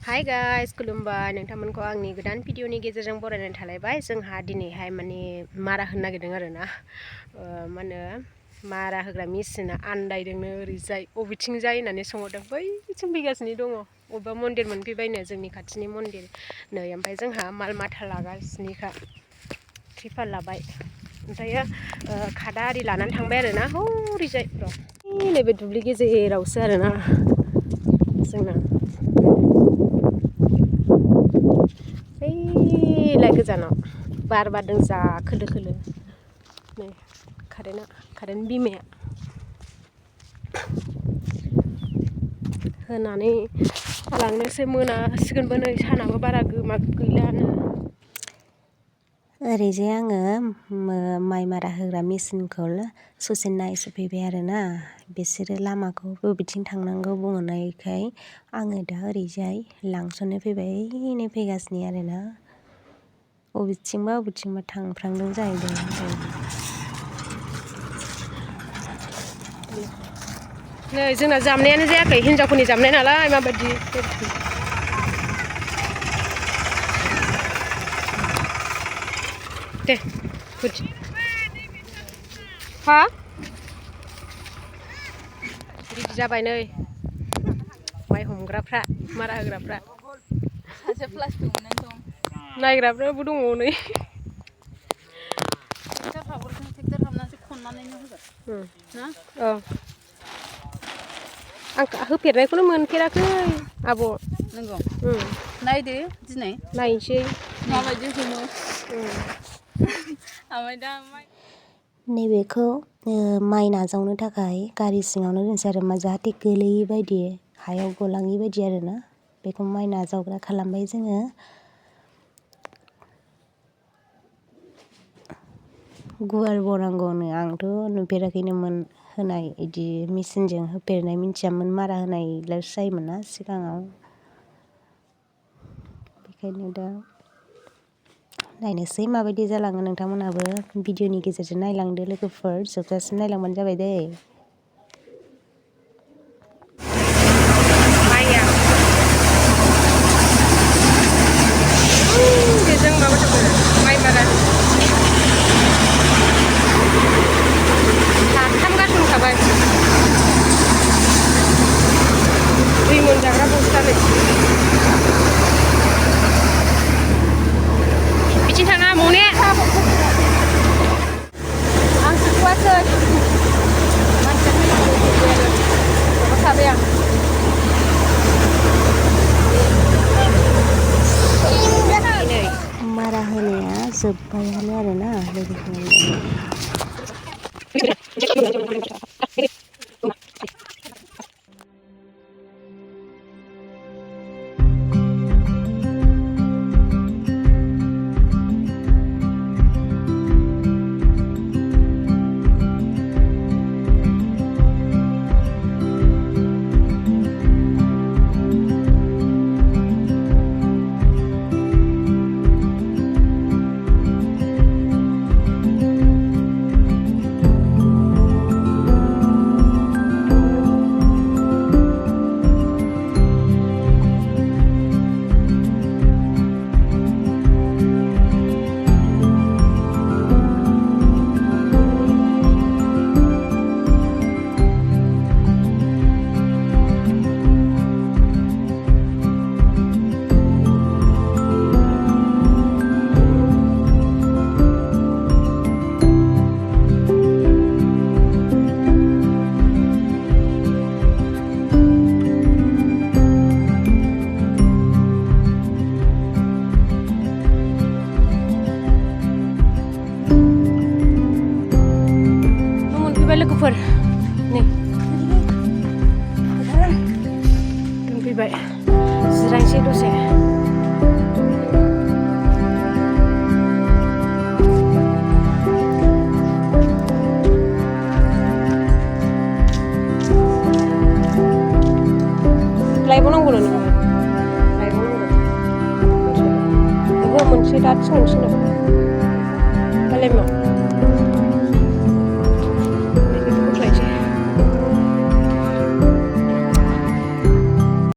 Hi guys खुलुमबाय नोंथांमोनखौ आंनि गोदान भिडिअनि गेजेरजों बरायनानै थालायबाय। जोंहा दिनैहाय माने मारा होनो नागिरदों आरो ना मा होनो मारा होग्रा मेसिना आन्दायदोंनो ओरैजाय बबेथिंजाय होननानै सोंहरदों। बैथिं फैगासिनो दङ, अबेबा मन्दिर मोनफैबायनो, जोंनि खाथिनि मन्दिर नै। ओमफ्राय जोंहा माल माथा लागासिनोखा, ट्रिपाल लाबाय, ओमफ्रायो खादा आरि लानानै थांबाय आरो ना हौरैजाय र' नैबे दुब्लि गेजेरावसो आरो ना जोंना ओइलाय गोजानाव बार बारदों जा खोलो खोलो। नै कारेन्ट बिमाया होनानै लांनोसै, मोनासिगोनबो नै, सानाबो बारा गैलानो। ओरैजाय आङो माइ मारा होग्रा मेचिनखौ ससे नायस'फैबाय आरो ना। बिसोरो लामाखौ बबेथिं थांनांगौ बुंहरनायखाय आङो दा ओरैजाय लांस'नो फैबाय। ओइनै फैगासिनो आरो ना, बबेथिंबा थांफ्रांदों जाहैदों। नै जोंना जामनायानो जायाखै, हिनजावफोरनि जामनाय नालाय माबायदि दे हा बिदि जाबाय नै माइ हमग्राफ्रा, मारा होग्राफ्रा। सासे प्लास्टिक मोननानै दं, नायग्राफ्राबो दङ नै। ट्रेक्टर हाबनानैसो खननानैनो होगोन ना? औ, आं होफेरनायखौनो मोनफेराखै आब'। नंगौ, नायदो दिनै नायनोसै माबायदि हमो। ओमफ्राय दा नैबेखौ माइ नाजावनो थाखाय गारि सिङावनो दोनसै आरो जाहाथे गोलैयै बायदि, हायाव गलाङि बायदि आरो ना। बेखौ माइ नाजावग्रा खालामबाय जोङो। गुवार बरांगौनो, आंथ' नुफेराखैनोमोन होनाय, इदि मेचिनजों होफेरनाय मिन्थियामोन। मारा होनायल'सो जायोमोन ना सिगाङाव, बेखायनो दा नायनोसै माबायदि जालाङो। नोंथांमोनहाबो भिडिअनि गेजेरजों नायलांदो लोगोफोर, जोबजासिम नायलांबानो जाबाय दै। बेजों माबा माइ मारा साथाम गारसनखाबाय, 2 मोनजाग्रा बस्थानै। बिथिं थाङा मने, आं सोखुवासै, मानसिया थाबाय आं। मारा होनाया जोब्बायानो आरो ना लोगोफोर। लोगोफोर नै दोनफैबाय, जिरायनोसै दसे। लायबावनांगौ नोङो, लायबावनांगौ मोनसे दाथिं मोनसेनो दालाय मा